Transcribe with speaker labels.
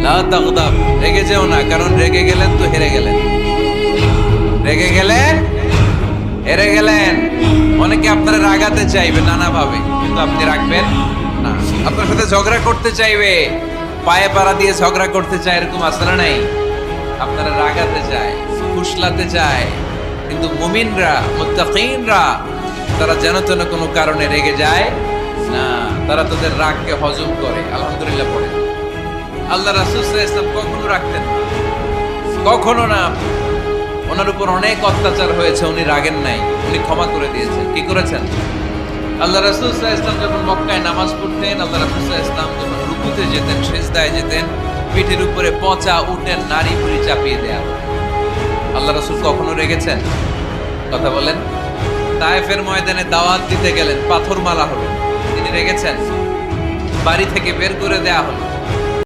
Speaker 1: লা তাগদাব, রেগে যেও না, কারণ রেগে গেলেন তো হেরে গেলেন। রেগে গেলে হেরে গেলেন। অনেকে আপনারা রাগাতে চাইবে নানাভাবে, কিন্তু আপনি রাখবেন না। আপনার সাথে ঝগড়া করতে চাইবে, পায়ে পাড়া দিয়ে ঝগড়া করতে চায়, এরকম আসলে নাই। আপনারা রাগাতে চায়, ফুসলাতে চায়, কিন্তু মুমিনরা, মুত্তাকিনরা, তারা যেন তেন কোনো কারণে রেগে যায় না। তারা তাদের রাগকে হজম করে, আলহামদুলিল্লাহ পড়ে। আল্লাহ রাসূল সাল্লাল্লাহু আলাইহি ওয়াসাল্লাম কখনো রাখতেন না, কখনো না। ওনার উপর অনেক অত্যাচার হয়েছে, উনি রাগেন নাই, উনি ক্ষমা করে দিয়েছেন। কি করেছেন? আল্লাহ রাসূল সাল্লাল্লাহু আলাইহি ওয়াসাল্লাম যখন মক্কায় নামাজ পড়তেন, আল্লাহ রাসূল সাল্লাল্লাহু আলাইহি ওয়াসাল্লাম যখন রুকুতে যেতেন, সিজদায় যেতেন, পিঠের উপরে পচা উটের নাড়ি ভুঁড়ি চাপিয়ে দেয়া। আল্লাহ রাসূল কখনো রেগেছেন? কথা বলেন। তায়েফের ময়দানে দাওয়াত দিতে গেলেন, পাথর মারা হলো, তিনি রেগেছেন? বাড়ি থেকে বের করে দেয়া হলো,